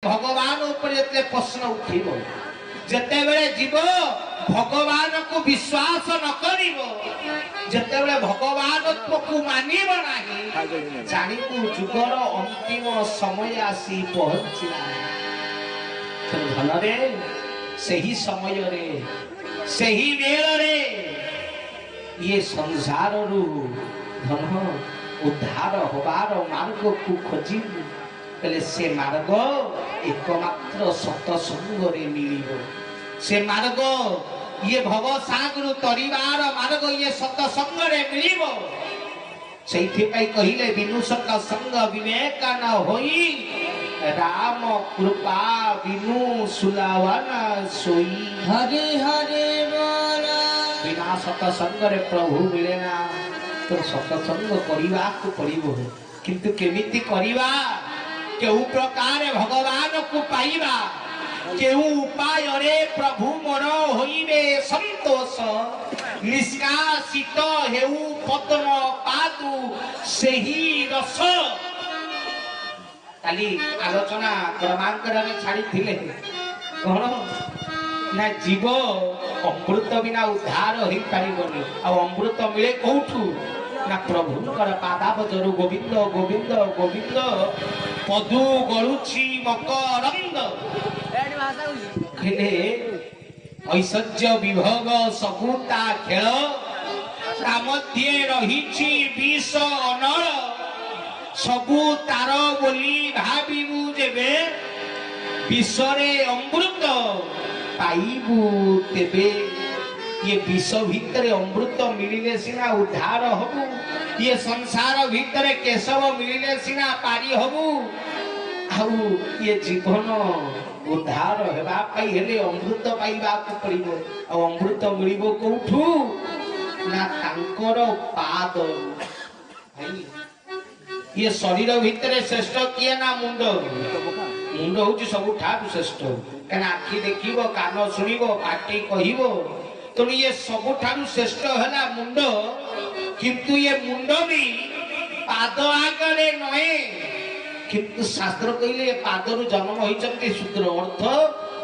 भगवान ऊपर जिते प्रश्न उठिब जिते बेले जीव भगवान को विश्वास न करिबो जिते बेले भगवानत्व को मानिब नाही जानिबु जुगर अंतिम समय आसी पहुंचिला धन रे सही समय रे सही बेल रे ये संसार रु धन उद्धार होबार मार्ग को खोजिबु कले से मार्ग एकमात्र सत्संग रे मिलिबो से मार्ग ये भव सागर तरिवार मार्ग ये सत्संग रे मिलिबो सेठी पई कहिले विनुषक संग विवेक न होई राम कृपा विनु सुलावन सोई हरे हरे बोल बिना सत्संग रे प्रभु मिले ना तो सत्संग करिवा को पड़िबो किंतु केमिति करिवा केउ प्रकार भगवान को पाइबा केउ उपाय रे प्रभु मोर होइबे संतोष निष्कासित हेउ पद्म पादु सेही रस काली आलोचना क्रमांकर में छाड़ी थिले कोन ना जीव अमृत बिना उद्धार होई पारिबनी आ अमृत मिले कोठू ना प्रभुंकर पादाबजरु गोविंद गोविंद गोविंद पदु गळुछि मकरंद खेले ऐश्वर्य विभोग सबुता खेल ता मध्ये रहिछि विष अनल सबु तार बोली भाबिबु जेबे विषरे अमृत पाइबु तेबे ये विश्व भितर अमृत मिलिले सिना उद्धार हबु ये संसार भितर केशव मिलिले सिना पारी हबु आउ ये जीवन उद्धार हेबा पाई हेले अमृत पाइबा को पड़िबो आ अमृत मिलिबो कोठू ना तांकर पाद भाई ये शरीर भितर श्रेष्ठ किए ना मुंड मुंड होची सब ठाकु श्रेष्ठ कना आखि देखिबो कान सुनिबो पाटी कहिबो तो ये सबुठारु श्रेष्ठ है मुंड किंतु ये मुंड भी पाद आगे नहे किंतु शास्त्र कहले पादरु जन्म होइचंती शूद्र अर्थ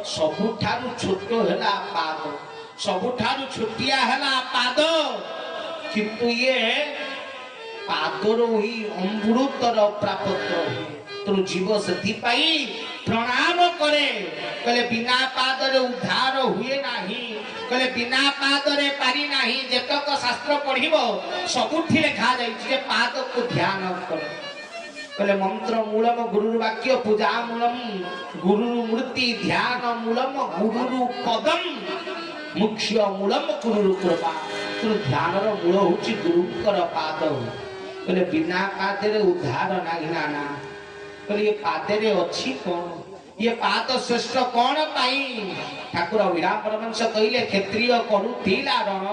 सबुठारु छोट है पाद सबुठारु छोटिया है पाद किंतु ये पादर ही अमृतर प्राप्त तो जीव से प्रणाम करे कहले बिना पादरे उद्धार हुए नाही कहले बिना पादरे पारी नाही जेतक शास्त्र पढ़िबो सबुठी लिखा जाई जे पाद को ध्यान करे कहले मंत्र मूलम गुरु वाक्य पूजा मूलम गुरु मूर्ति ध्यान मूलम गुरु पदम मुख्य मूलम गुरु कृपा तो ध्यान रो मूल होची गुरुकर पाद कहले बिना पादरे उद्धार नाही ना कहले ये पादरे अछि कोन ये पाद श्रेष्ठ कौन पाई ठाकुर विराम परमंश कहले क्षत्रिय करुथिला रण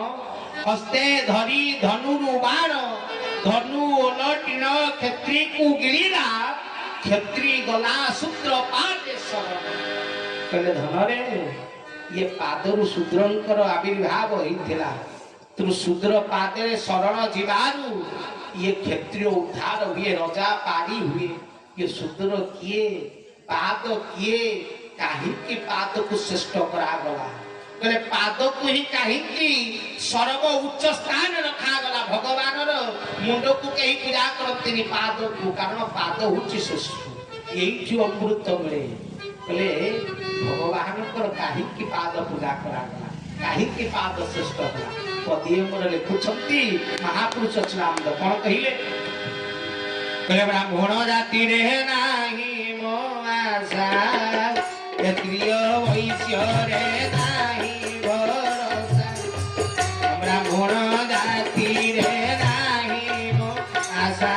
हस्ते धरी धनुरु बाण धनु ओलटिन क्षत्रि को गिरिला क्षत्रि गला सूत्र पादे शरण कहले धन रे ये पादरु शूद्रंकर आविर्भाव होइथिला तु शूद्र पादे शरण जीवारु ये क्षत्रिय उद्धार हुए राजा पारी हुए ये शूद्र किए पाद किए काहे की पाद को श्रेष्ठ करा गला कहले पाद को ही काहे की सर्व उच्च स्थान रखा गला भगवान रो मुंड को कहीं पूजा करते पाद को कारण पाद होची श्रेष्ठ यही जो अमृत मिले कहले भगवान को काहे की पाद पूजा करा गला काहे की पाद श्रेष्ठ होला पदिए मोर लिखुछंती महापुरुष चनामद कोन कहिले कहले ब्राह्मण जाति रे नाही क्षत्रिय वैश्य रे नाही भरोसा ब्राह्मण जाति रे नाही आशा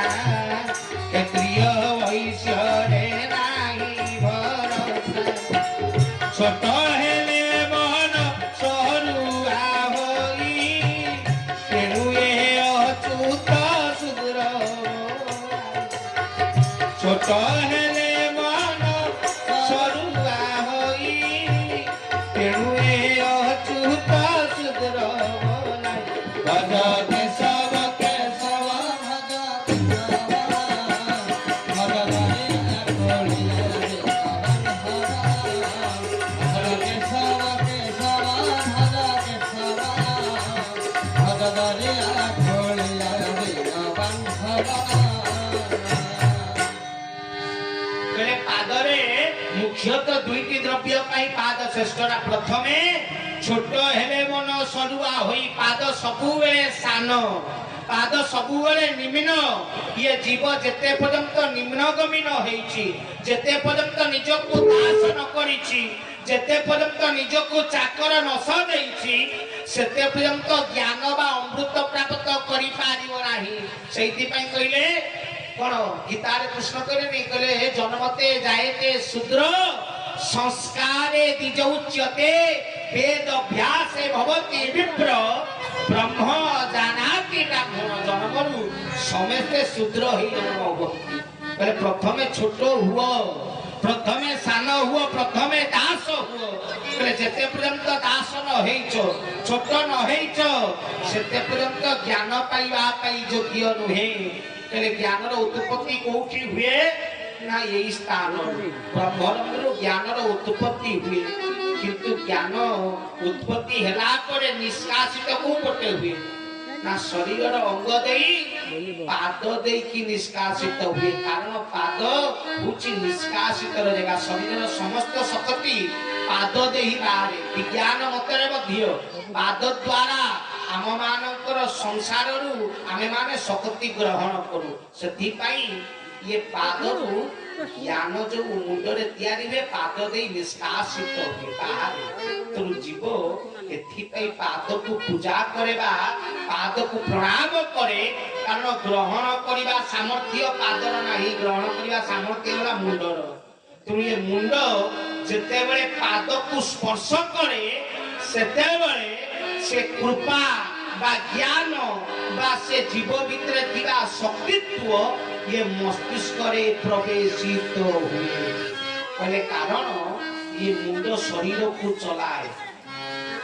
क्षत्रिय वैश्य रे नाही भरोसा छोट हेले मन सरुआ होई तेणु ए अच्युत शूद्र छोट हेले मुख्य तो दुईटी द्रव्य पाद श्रेष्ठरा प्रथमे छोट हेले मन सरुआ होई पाद सबुबेले सान पाद सबुबेले निम्न ये जीव जेते पर्यंत निम्नगमी न होईची जेते पर्यंत निजको दास न करिची जेते पर्यंत निजको चाकर न सदैची सेते पर्यंत ज्ञान बा अमृत प्राप्त करि पारिबो नाही सेति पई कहिले कोन गीतारे कृष्ण कहले कहले जन्मते जायते शूद्र संस्कारे द्विज उच्यते वेद अभ्यासे भवति विप्र ब्रह्म जानाति ब्राह्मण जन्मरु समस्ते शूद्र ही जन्म होबति कहले प्रथमे छोट हुओ प्रथमे सान हुओ प्रथमे दास हुओ कहले जेते पर्यंत दास न हेइछो छोट न हेइछो सेते पर्यंत ज्ञान पाइबा पाई योग्य नुहे कहले ज्ञान रो उत्पत्ति कोठी हुए ना यही स्थान ब्रह्मरंद्र ज्ञान रो उत्पत्ति हुए किंतु ज्ञान उत्पत्ति हेला परे निष्कासित को पटे हुए ना शरीर रो अंग देई पाद देई की निष्कासित हुए कारण पाद होची निष्कासित रो जगह शरीर रो समस्त शक्ति पाद देई बाहरे विज्ञान मतरे मध्य पाद द्वारा आम मानकर संसार रु आमे माने शक्ति ग्रहण करू सेति पई ये पाद रु ज्ञान जो मुंडरे तयारी हुए पाद दे निष्कासित हुए बाहर तो जीव एथि पई पाद को पूजा करेबा पाद को प्रणाम करे कारण ग्रहण करिबा सामर्थ्य पादर नाही ग्रहण करिबा सामर्थ्य होला मुंडर तो ये मुंड जेते बेले पाद को स्पर्श करे सेते बेले से कृपा बा ज्ञान बा से जीव भितर थिबा शक्तित्व ये मस्तिष्क रे प्रवेशित हुए पहले कारण ये मुंड शरीर को चलाए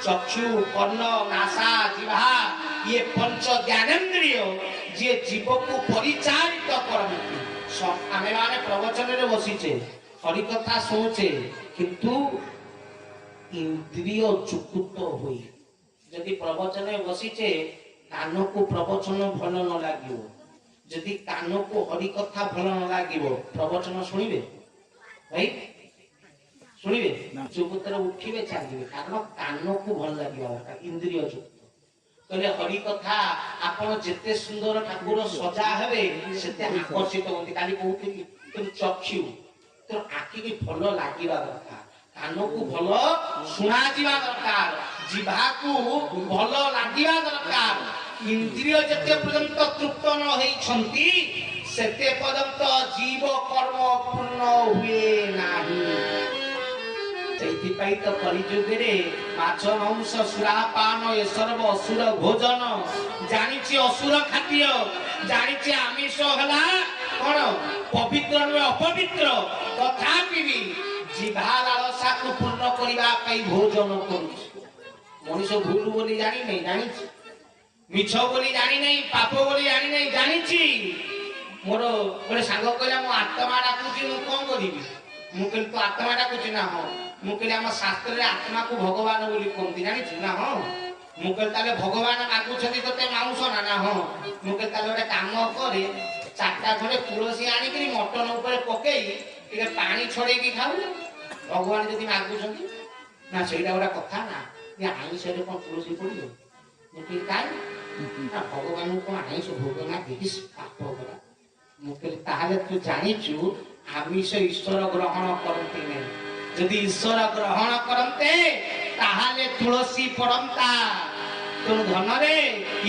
चक्षु कर्ण नासा जिह्वा ये पंच ज्ञानेन्द्रिय जे जीव को परिचालित करती आमे माने प्रवचन रे बसिचे हरि कथा सुनुचे किंतु इंद्रिय चुकुत हुई जदि प्रवचन बसीचे कान को प्रवचन भल न लागिवो जदि कान को हरि कथा भल न लागिवो प्रवचन सुनिबे भाई सुनिबे चुपुतर उठिबे चाहिबे कारण कान को भल लागिबा इंद्रिय चुकुत कहले हरि कथा आपण जेते सुंदर ठाकुर सजा हेबे सेते आकर्षित होती काली कहूती तो चक्षु तो आखि की भल लागिबा दरकार कान को भल सुना जिबा दरकार जिभा को भल लागिबा दरकार इंद्रिय जते पर्यंत तृप्त न होई छंती सेते पर्यंत जीव कर्म पूर्ण हुए नाही सेति पई तो कलिजुग रे माछ मांस सुरापान ए सर्व असुर भोजन जानिछि असुर खाद्य जानिछि आमिष हला कोन पवित्र नुहे अपवित्र तथापि भी जिभा लालसा को पूर्ण करिबा पई भोजन करूछि मनुष्य भूल बोली जानी नहीं जानिछि मिछ बोली जानी नहीं पाप बोली जानी नहीं जानिछि मोर गोटे सांग कहला मो आत्मा डाकुछि मु कोन करिबि मु कहली तो आत्मा डाकुछि ना हो मु कहली हम शास्त्र रे आत्मा को भगवान बोली कहती जानिछु ना हो मु कहली ताले भगवान मागुछथि तते मांस ना ना हो मु कहली ताले गोटे काम करे चारटा खंडे तुलसी आनी करी मटन ऊपर पकेई टिके पानी छड़े की खाऊ भगवान जदि मागुछथि ना सेटा गोटा कथा ना ये आइंस रे कोन तुलसी पड़ियो मु कहली काई ना भगवान को आइंस भोग ना देखिस पाप करा मु कहली ताले तू जानिछु आमिष ईश्वर ग्रहण करती नहीं जदि ईश्वर ग्रहण करते ताहाले तुलसी पड़ंता तेणु धन रे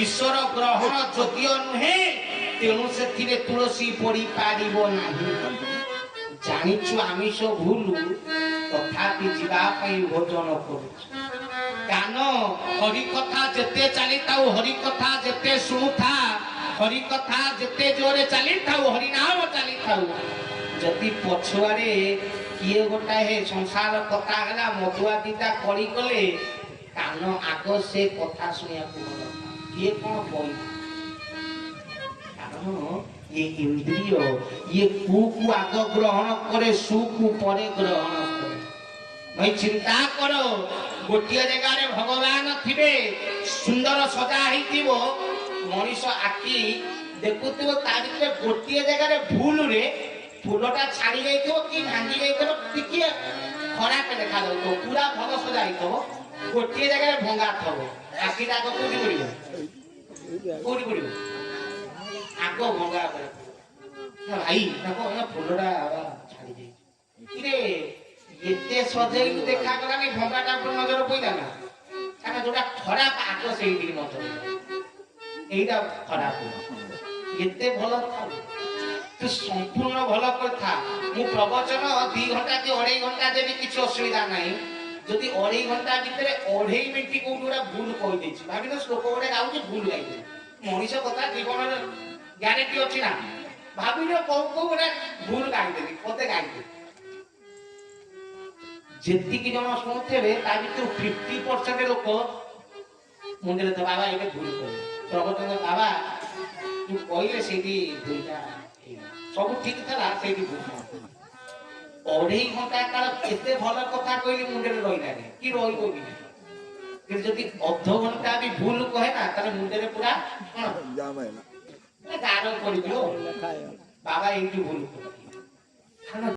ईश्वर ग्रहण योग्य नुहे तेणु से तुलसी पड़ी पारिबो नाही जानिछु आमिष भूलु तथापि जीवा पई भोजन करूछु कान हरि कथा जेते चली ताऊ हरि कथा जेते सुनुथा हरि कथा जेते जोरे चली थाऊ हरि नाम चली थाऊ जति पछुआरे किए गोटा हे संसार कथा हला मधुआ दीटा करी कले कान आग से कथा सुनिया को किए कोन कोई कारण ये इंद्रिय ये कु आग ग्रहण करे सु को परे ग्रहण करे भाई चिंता करो गोटिए जगह रे भगवान थिबे सुंदर सजा हिथिबो मनीष आखि देखुथिबो तारि के गोटिए जगह रे भूल रे फूलटा छाड़ी जाइथिबो कि भांगी जाइथिबो टिकिए দেখা যাଉଥିବ ପୁରା ଭଲ ସଜା ହେଇଥିବ ଗୋଟିଏ ଜାଗାରେ ଭଙ୍ଗା ଥବ ଆଖିଟା ଆଗ କୋଉଠି ପଡିବ କୋଉଠି ପଡିବ ଆଗ ଭଙ୍ଗା ଉପରେ ଭାଇ ତାକୁ ଫୁଲଟା ଛାଡି ଯାଇଛି ଇରେ ଏତେ ସଜେଇକି ଦେଖାଗଲାନି ଭଙ୍ଗାଟା ଉପରେ ନଜର ପଇଲା ନା କାରଣ ଯୋଉଟା ଖରାପ ଆଗ ସେଇଠିକି ନଜର এইটা ଖରାପ ଏତେ ଭଲ ଥାଉ ତୁ ସମ୍ପୂର୍ଣ୍ଣ ଭଲ କଥା ମୁଁ ପ୍ରବଚନ 2 ଘଣ୍ଟା କି 2.5 ଘଣ୍ଟା ଦେବି କିଛି ଅସୁବିଧା ନାହିଁ ଯଦି 2.5 ଘଣ୍ଟା ଭିତରେ 2.5 ମିନିଟ୍ କୋଉଠି ଗୋଟେ ଭୁଲ କହିଦେଇଛି ଭାବିଲ ଶ୍ଲୋକ ଗୋଟେ ଗାଉଛି ଭୁଲ ଗାଇଛି ମଣିଷ କଥା ଜୀବନର ଗ୍ୟାରେଣ୍ଟି ଅଛି ନା ଭାବିଲ କୋଉ କୋଉ ଗୋଟେ ଭୁଲ ଗାଇଦେବି ମତେ ଗାଇଦେବି ଯେତିକି ଜଣ ଶୁଣୁଥିବେ ତା ଭିତରୁ 50% ଲୋକ ମୁଣ୍ଡରେ ତ ବାବା ଏବେ ଭୁଲ କଲେ ପ୍ରବଚନ ବାବା ତୁ କହିଲେ ସେଇଠି ଭୁଲଟା ସବୁ ଠିକ ଥିଲା ସେଇଠି ଭୁଲ 2.5 ଘଣ୍ଟା କାଳ କେତେ ଭଲ କଥା କହିଲି ମୁଣ୍ଡରେ ରହିଲାନି କି ରହିବ ବି ନାହିଁ କିନ୍ତୁ ଯଦି ଅଧଘଣ୍ଟା ବି ଭୁଲ କହେ ନା ତାହେଲେ ମୁଣ୍ଡରେ ପୁରା ଗାର ପଡିଯିବ ବାବା ଏଇଠି ଭୁଲ କଲେ